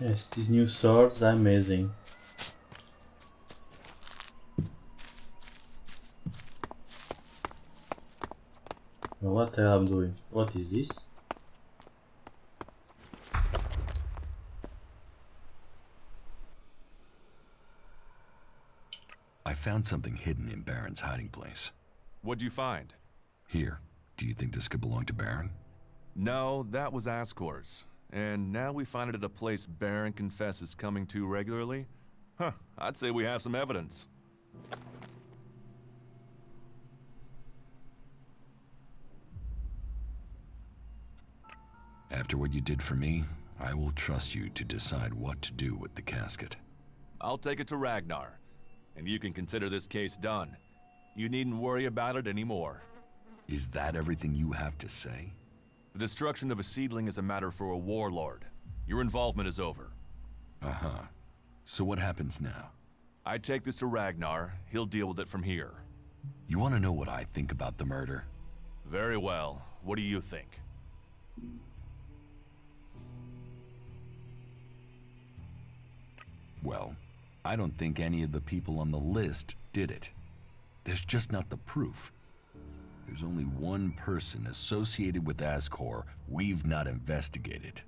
Yes, these new swords are amazing. What the hell I'm doing? What is this? I found something hidden in Baron's hiding place. What'd you find? Here, do you think this could belong to Baron? No, that was Ascor's. And now we find it at a place Baron confesses coming to regularly? Huh, I'd say we have some evidence. After what you did for me, I will trust you to decide what to do with the casket. I'll take it to Ragnar, and you can consider this case done. You needn't worry about it anymore. Is that everything you have to say? The destruction of a seedling is a matter for a warlord. Your involvement is over. Uh-huh. So what happens now? I take this to Ragnar. He'll deal with it from here. You want to know what I think about the murder? Very well. What do you think? Well, I don't think any of the people on the list did it. There's just not the proof. There's only one person associated with Ascor we've not investigated.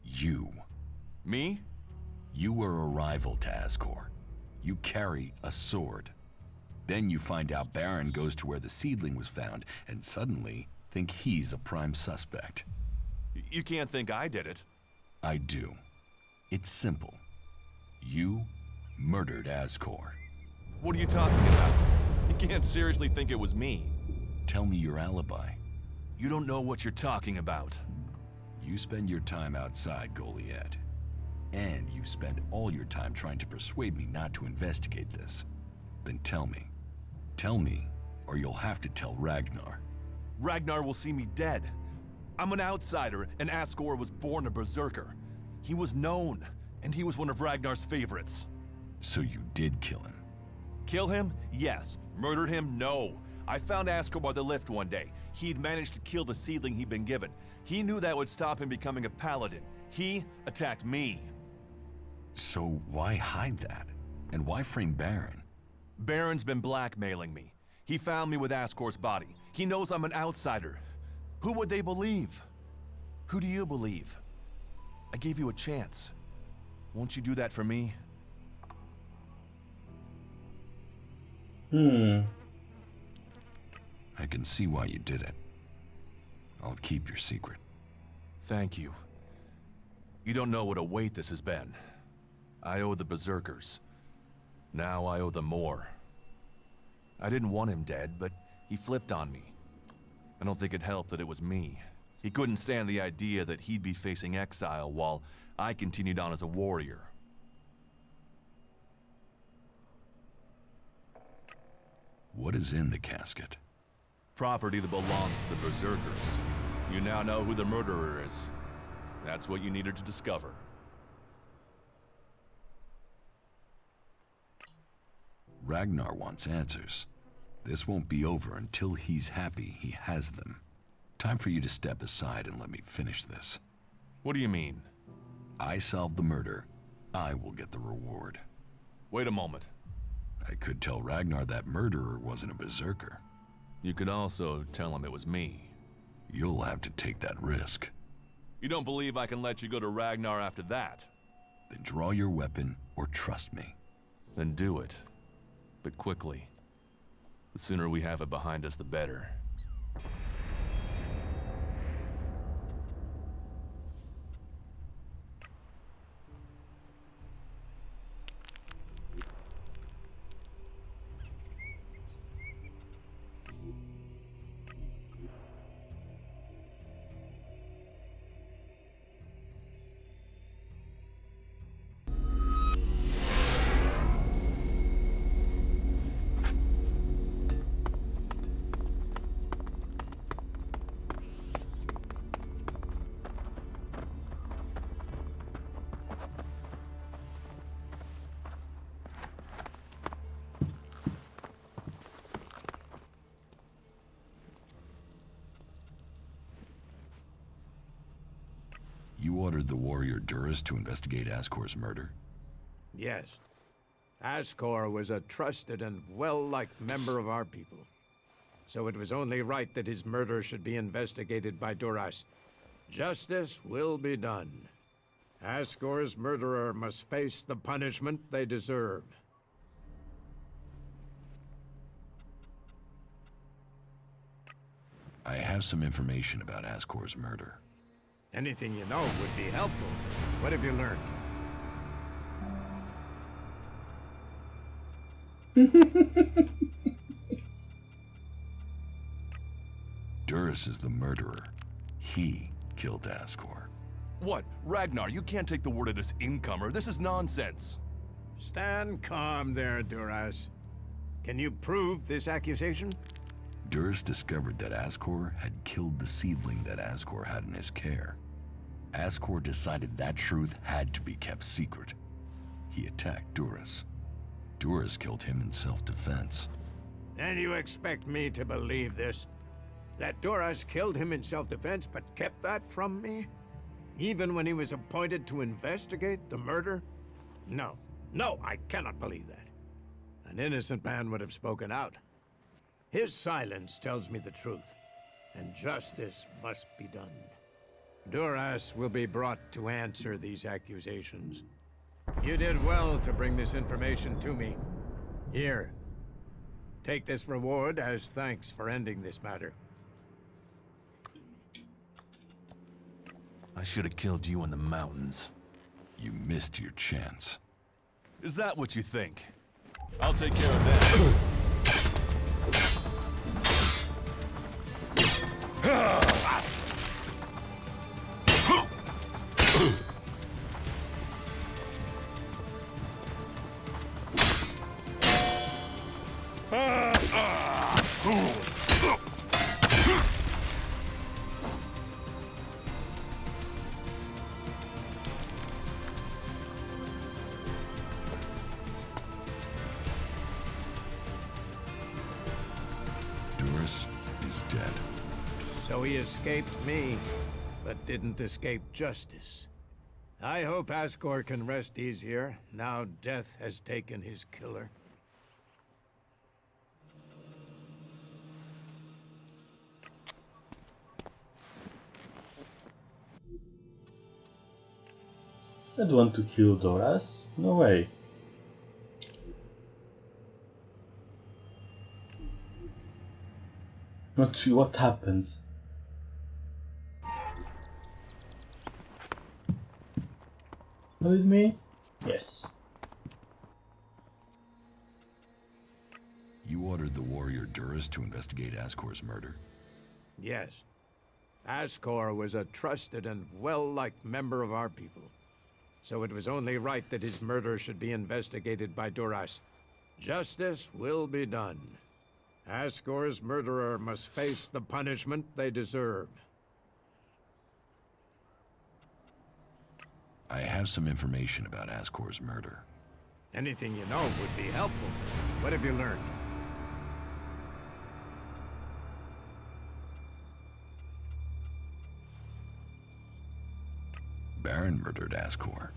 You. Me? You were a rival to Ascor. You carry a sword. Then you find out Baron goes to where the seedling was found and suddenly think he's a prime suspect. You can't think I did it. I do. It's simple. You murdered Ascor. What are you talking about? You can't seriously think it was me. Tell me your alibi. You don't know what you're talking about. You spend your time outside, Goliath. And you've spent all your time trying to persuade me not to investigate this. Then tell me. Tell me, or you'll have to tell Ragnar. Ragnar will see me dead. I'm an outsider, and Ascor was born a berserker. He was known, and he was one of Ragnar's favorites. So you did kill him? Kill him? Yes. Murder him? No. I found Ascor by the lift one day. He'd managed to kill the seedling he'd been given. He knew that would stop him becoming a paladin. He attacked me. So why hide that? And why frame Baron? Baron's been blackmailing me. He found me with Ascor's body. He knows I'm an outsider. Who would they believe? Who do you believe? I gave you a chance. Won't you do that for me? I can see why you did it. I'll keep your secret. Thank you. You don't know what a weight this has been. I owe the berserkers. Now I owe them more. I didn't want him dead, but he flipped on me. I don't think it helped that it was me. He couldn't stand the idea that he'd be facing exile while I continued on as a warrior. What is in the casket? Property that belongs to the berserkers. You now know who the murderer is. That's what you needed to discover. Ragnar wants answers. This won't be over until he's happy he has them. Time for you to step aside and let me finish this. What do you mean? I solved the murder. I will get the reward. Wait a moment. I could tell Ragnar that murderer wasn't a berserker. You could also tell him it was me. You'll have to take that risk. You don't believe I can let you go to Ragnar after that? Then draw your weapon or trust me. Then do it. But quickly. The sooner we have it behind us, the better. You ordered the warrior Duras to investigate Ascor's murder? Yes. Ascor was a trusted and well-liked member of our people. So it was only right that his murder should be investigated by Duras. Justice will be done. Ascor's murderer must face the punishment they deserve. I have some information about Ascor's murder. Anything you know would be helpful. What have you learned? Duras is the murderer. He killed Ascor. What? Ragnar, you can't take the word of this incomer. This is nonsense. Stand calm there, Duras. Can you prove this accusation? Duras discovered that Ascor had killed the seedling that Ascor had in his care. Ascor decided that truth had to be kept secret. He attacked Duras. Duras killed him in self-defense. And you expect me to believe this? That Duras killed him in self-defense but kept that from me? Even when he was appointed to investigate the murder? No. No, I cannot believe that. An innocent man would have spoken out. His silence tells me the truth, and justice must be done. Duras will be brought to answer these accusations. You did well to bring this information to me. Here, take this reward as thanks for ending this matter. I should have killed you in the mountains. You missed your chance. Is that what you think? I'll take care of that. Duras is dead. So he escaped me, but didn't escape justice. I hope Ascor can rest easier, now death has taken his killer. I don't want to kill Duras. No way. Not sure what happened. With me? Yes. You ordered the warrior Duras to investigate Ascor's murder? Yes. Ascor was a trusted and well-liked member of our people. So it was only right that his murder should be investigated by Duras. Justice will be done. Ascor's murderer must face the punishment they deserve. I have some information about Ascor's murder. Anything you know would be helpful. What have you learned? Baron murdered Ascor.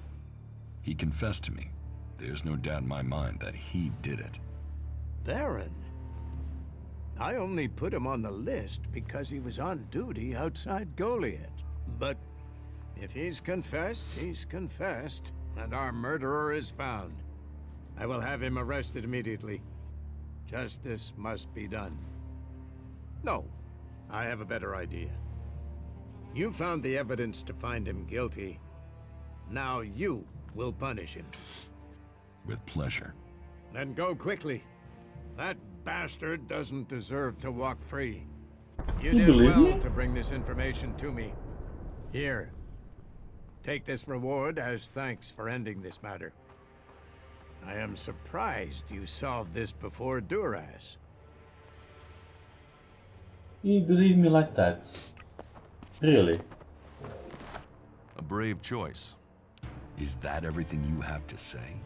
He confessed to me. There's no doubt in my mind that he did it. Baron? I only put him on the list because he was on duty outside Goliath. But if he's confessed, and our murderer is found. I will have him arrested immediately. Justice must be done. No, I have a better idea. You found the evidence to find him guilty. Now you will punish him. With pleasure. Then go quickly. That bastard doesn't deserve to walk free. You did believe well me? to bring this information to me. Here. Take this reward as thanks for ending this matter. I am surprised you solved this before Duras. You believe me like that? Really? A brave choice. Is that everything you have to say?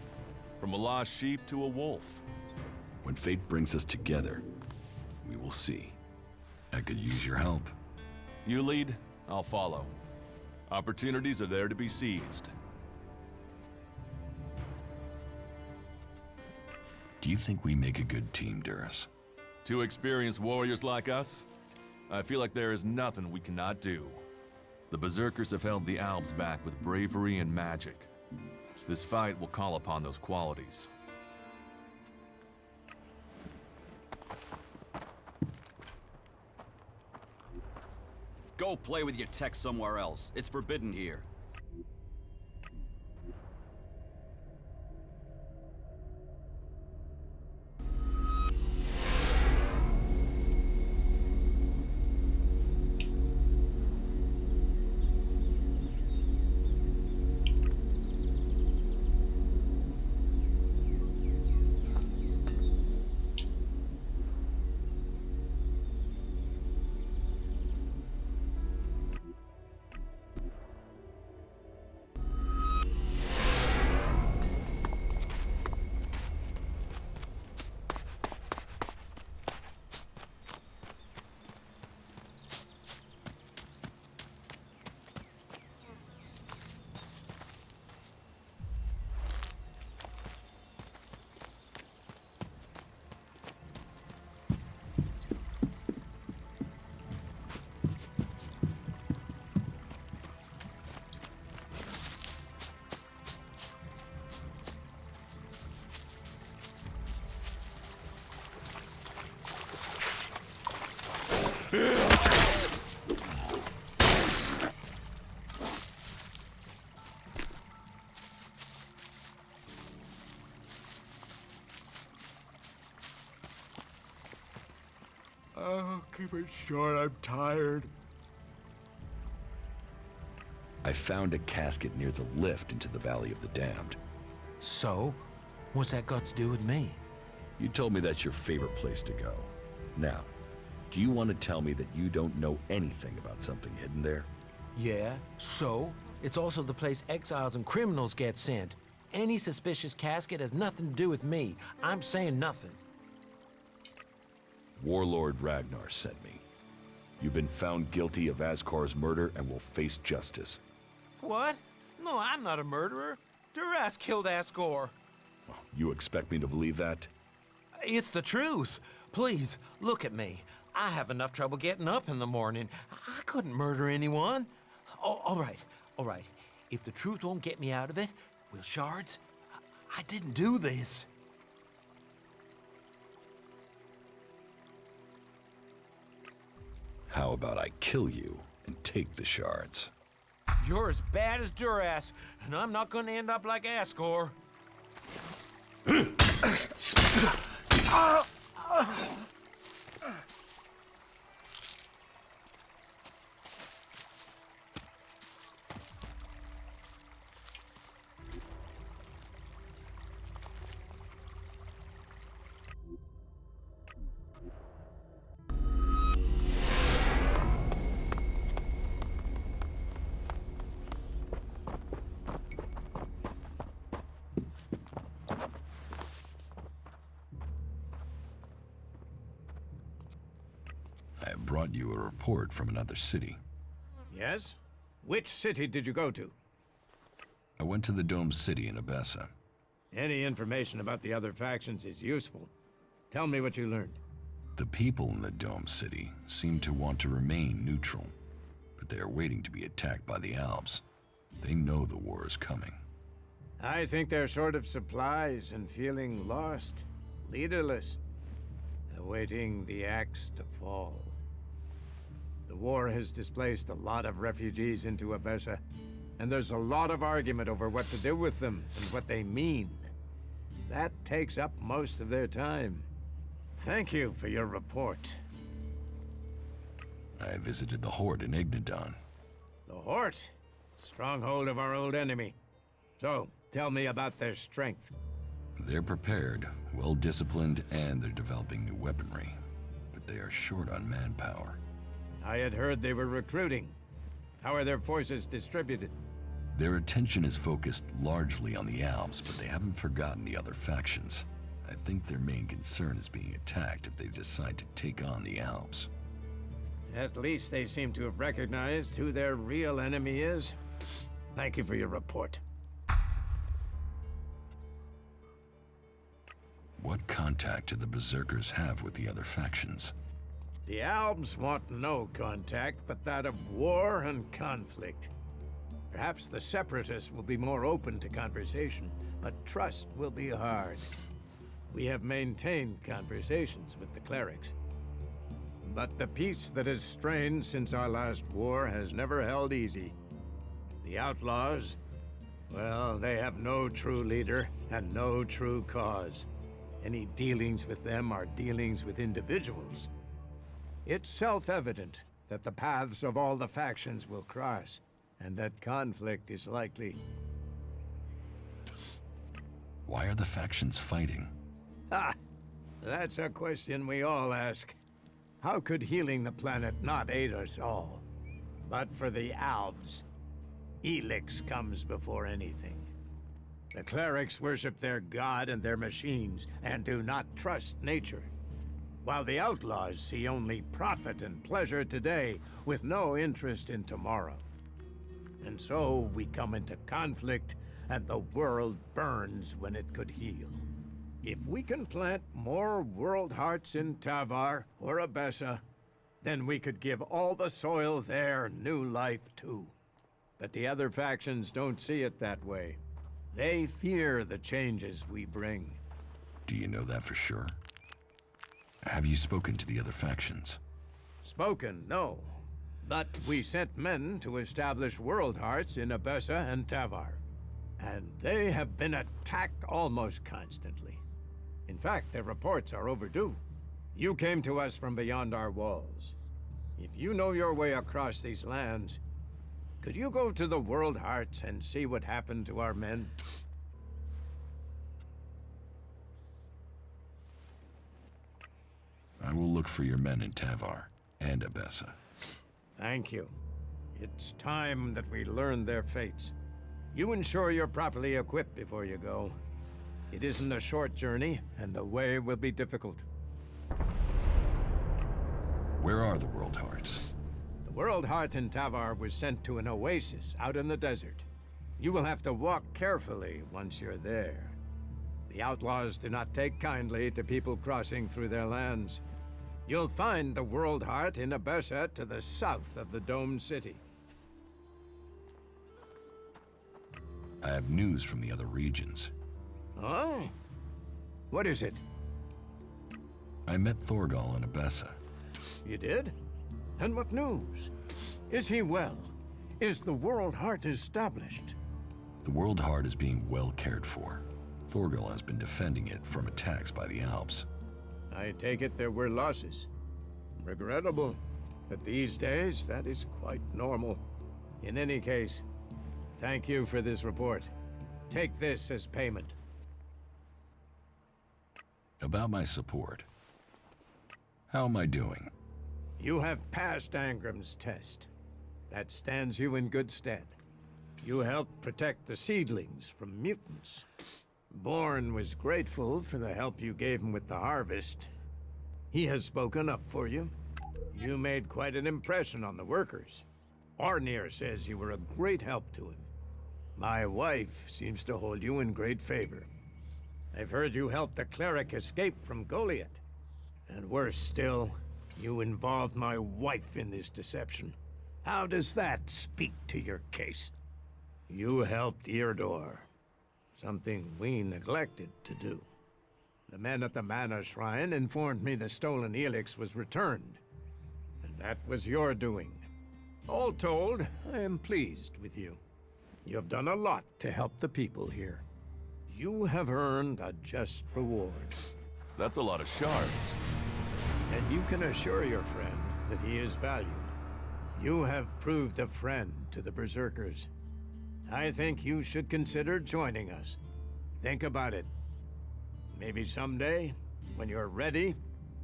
From a lost sheep to a wolf. When fate brings us together, we will see. I could use your help. You lead, I'll follow. Opportunities are there to be seized. Do you think we make a good team, Duras? Two experienced warriors like us? I feel like there is nothing we cannot do. The Berserkers have held the Alps back with bravery and magic. This fight will call upon those qualities. Go play with your tech somewhere else. It's forbidden here. Oh, keep it short, I'm tired. I found a casket near the lift into the Valley of the Damned. So? What's that got to do with me? You told me that's your favorite place to go. Now, do you want to tell me that you don't know anything about something hidden there? Yeah, so? It's also the place exiles and criminals get sent. Any suspicious casket has nothing to do with me. I'm saying nothing. Warlord Ragnar sent me. You've been found guilty of Askor's murder and will face justice. What? No, I'm not a murderer. Duras killed Askor. You expect me to believe that? It's the truth. Please, look at me. I have enough trouble getting up in the morning. I couldn't murder anyone. Oh, all right. If the truth won't get me out of it, Will Shards, I didn't do this. How about I kill you and take the shards? You're as bad as Duras, and I'm not gonna end up like Askor. I have brought you a report from another city. Yes? Which city did you go to? I went to the Dome City in Abessa. Any information about the other factions is useful. Tell me what you learned. The people in the Dome City seem to want to remain neutral, but they are waiting to be attacked by the Alps. They know the war is coming. I think they're short of supplies and feeling lost, leaderless, awaiting the axe to fall. The war has displaced a lot of refugees into Abessa, and there's a lot of argument over what to do with them and what they mean. That takes up most of their time. Thank you for your report. I visited the Horde in Ignadon. The Horde, stronghold of our old enemy. So, tell me about their strength. They're prepared, well-disciplined, and they're developing new weaponry. But they are short on manpower. I had heard they were recruiting. How are their forces distributed? Their attention is focused largely on the Alps, but they haven't forgotten the other factions. I think their main concern is being attacked if they decide to take on the Alps. At least they seem to have recognized who their real enemy is. Thank you for your report. What contact do the Berserkers have with the other factions? The Albs want no contact but that of war and conflict. Perhaps the Separatists will be more open to conversation, but trust will be hard. We have maintained conversations with the clerics. But the peace that has strained since our last war has never held easy. The outlaws, well, they have no true leader and no true cause. Any dealings with them are dealings with individuals. It's self-evident that the paths of all the factions will cross, and that conflict is likely. Why are the factions fighting? Ah, that's a question we all ask. How could healing the planet not aid us all? But for the Albs, ELEX comes before anything. The clerics worship their god and their machines, and do not trust nature. While the outlaws see only profit and pleasure today, with no interest in tomorrow. And so we come into conflict, and the world burns when it could heal. If we can plant more world hearts in Tavar or Abessa, then we could give all the soil there new life too. But the other factions don't see it that way. They fear the changes we bring. Do you know that for sure? Have you spoken to the other factions? Spoken, no. But we sent men to establish world hearts in Abessa and Tavar. And they have been attacked almost constantly. In fact, their reports are overdue. You came to us from beyond our walls. If you know your way across these lands, could you go to the World Hearts and see what happened to our men? I will look for your men in Tavar and Abessa. Thank you. It's time that we learn their fates. You ensure you're properly equipped before you go. It isn't a short journey, and the way will be difficult. Where are the World Hearts? The World Heart in Tavar was sent to an oasis out in the desert. You will have to walk carefully once you're there. The outlaws do not take kindly to people crossing through their lands. You'll find the World Heart in Abessa to the south of the domed city. I have news from the other regions. Oh? What is it? I met Thorgal in Abessa. You did? And what news? Is he well? Is the World Heart established? The World Heart is being well cared for. Thorgal has been defending it from attacks by the Alps. I take it there were losses. Regrettable, but these days that is quite normal. In any case, thank you for this report. Take this as payment. About my support. How am I doing? You have passed Angram's test. That stands you in good stead. You helped protect the seedlings from mutants. Born was grateful for the help you gave him with the harvest. He has spoken up for you. You made quite an impression on the workers. Arnir says you were a great help to him. My wife seems to hold you in great favor. I've heard you helped the cleric escape from Goliath. And worse still, you involved my wife in this deception. How does that speak to your case? You helped Eardor. Something we neglected to do. The men at the Mana Shrine informed me the stolen ELEX was returned. And that was your doing. All told, I am pleased with you. You have done a lot to help the people here. You have earned a just reward. That's a lot of shards. And you can assure your friend that he is valued. You have proved a friend to the Berserkers. I think you should consider joining us. Think about it. Maybe someday, when you're ready,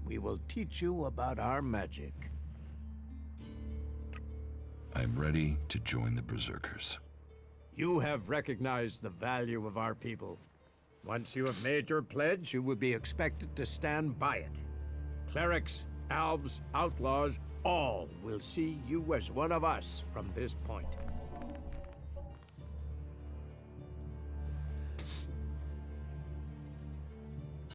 we will teach you about our magic. I'm ready to join the Berserkers. You have recognized the value of our people. Once you have made your pledge, you will be expected to stand by it. Clerics, Elves, outlaws, all will see you as one of us from this point.